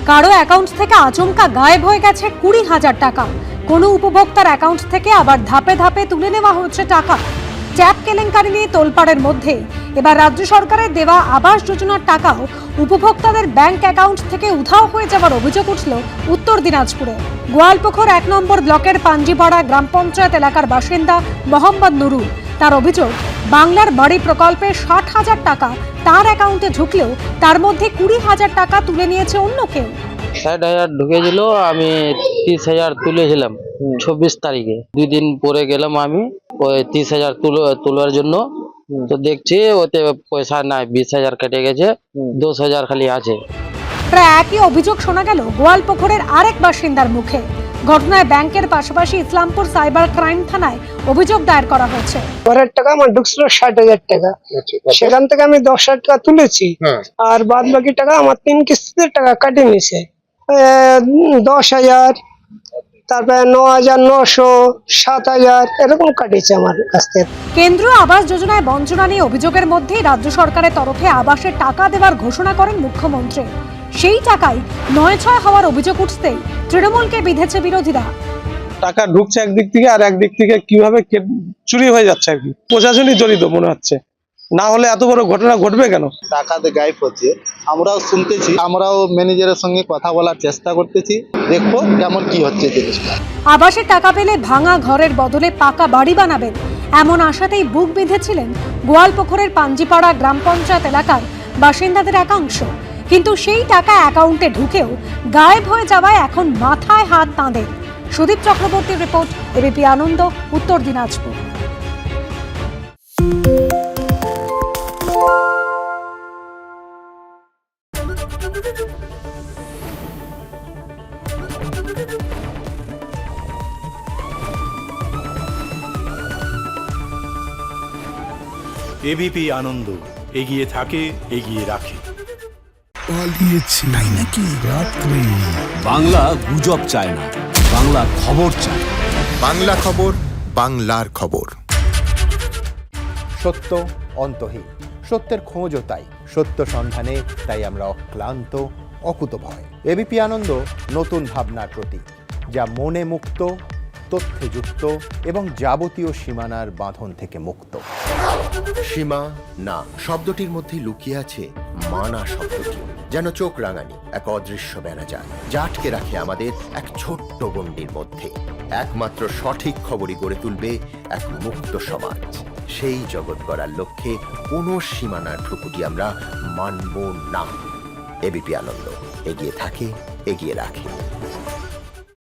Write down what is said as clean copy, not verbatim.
কারো অ্যাকাউন্ট থেকে আচমকা গায়েব হয়ে গেছে 20,000 টাকা। কোনো উপভোক্তার অ্যাকাউন্ট থেকে আবার ধাপে ধাপে তুলে নেওয়া হচ্ছে টাকা। ট্যাপ কেলেঙ্কারি নিয়ে তোলপাড়ের মধ্যে এবার রাজ্য সরকারের দেওয়া আবাস যোজনার টাকাও উপভোক্তাদের ব্যাংক অ্যাকাউন্ট থেকে উধাও হয়ে যাওয়ার অভিযোগ উঠল উত্তর দিনাজপুরে। গোয়ালপুকুর 1 নম্বর ব্লকের পাঞ্জিপাড়া গ্রাম পঞ্চায়েত এলাকার বাসিন্দা মোহাম্মদ নুরুল। তার অভিযোগ, বাংলার বাড়ি প্রকল্পে 60,000 টাকা তার অ্যাকাউন্টে ঢুকলেও তার মধ্যে 20,000 টাকা তুলে নিয়েছে অন্য কেউ। 60,000 ঢুকেছিল, আমি 30,000 তুলেছিলাম 24 তারিখে। 2 দিন পরে গেলাম আমি ওই 30,000 তোলার জন্য, তো দেখছি ওতে পয়সা নাই, 20,000 কেটে গেছে, 10,000 খালি আছে। প্রায় একই অভিযোগ শোনা গেল গোয়ালপুকুরের আরেক বাসিন্দার মুখে। ঘটনায় ব্যাংকের পাশাপাশি ইসলামপুর সাইবার ক্রাইম থানায় অভিযোগ দায়ের করা হয়েছে। ঘরের টাকা আমার ঢুকছিল 60,000 টাকা, সেখান থেকে আমি 10,000 টাকা তুলেছি, আর বাদ বাকি টাকা আমার 3 কিস্তিতে টাকা কাটে নিছে। 10,000, তারপরে 9,900, 7,000 এরকম কাটিয়েছে আমার কাছ থেকে। কেন্দ্রীয় আবাস যোজনায় বঞ্চনা নিয়ে অভিযোগের মধ্যেই রাজ্য সরকারের তরফে আবাসের টাকা দেওয়ার ঘোষণা করেন মুখ্যমন্ত্রী। সেই টাকায় 9-6 হওয়ার অভিযোগ উঠতেই তৃণমূলকে বিঁধেছে বিরোধীরা। টাকা ঢুকছে একদিক থেকে, আর একদিক থেকে কিভাবে চুরি হয়ে যাচ্ছে আর কি, প্রশাসনই জড়িত মনে হচ্ছে। না হলে এত বড় ঘটনা ঘটবে কেন? টাকাতে গায়েব হচ্ছে, আমরাও শুনতেছি, আমরাও ম্যানেজারের সঙ্গে কথা বলার চেষ্টা করতেছি, দেখবো কেমন কি হচ্ছে জিনিসটা। আবাসের টাকা পেলে ভাঙা ঘরের বদলে পাকা বাড়ি বানাবেন, এমন আশাতেই বুক বেঁধেছিলেন গোয়ালপুকুরের পাঞ্জিপাড়া গ্রাম পঞ্চায়েত এলাকার বাসিন্দাদের একাংশ। কিন্তু সেই টাকা অ্যাকাউন্টে ঢুকেও গায়েব হয়ে যাওয়ায় এখন মাথায় হাত তাঁদের। সুদীপ চক্রবর্তীর রিপোর্ট, এবিপি আনন্দ, উত্তর দিনাজপুর। এবিপি আনন্দ, এগিয়ে থাকে, এগিয়ে রাখে। পালিয়েছে তাই নাকি? রাত্রি বাংলা গুজব চায় না, বাংলা খবর চায়। বাংলা খবর, বাংলার খবর। সত্য অন্তহীন, সত্যের খোঁজও তাই, সত্য সন্ধানে তাই আমরা অক্লান্ত, অকুতভয়। এবিপি আনন্দ নতুন ভাবনার প্রতীক, যা মনে মুক্ত, তথ্যে যুক্ত এবং যাবতীয় সীমানার বাঁধন থেকে মুক্ত। সীমা না শব্দটির মধ্যে লুকিয়ে আছে মানা শব্দটি, যেন চোখ রাঙানি এক অদৃশ্য বেড়াজাল, যা আটকে রাখে আমাদের এক ছোট্ট গণ্ডির মধ্যে। একমাত্র সঠিক খবরই গড়ে তুলবে এক মুক্ত সমাজ। সেই জগৎ গড়ার লক্ষ্যে কোনো সীমানার ঠুকুটি আমরা মানব না। এবিপি আনন্দ, এগিয়ে থাকে, এগিয়ে রাখে।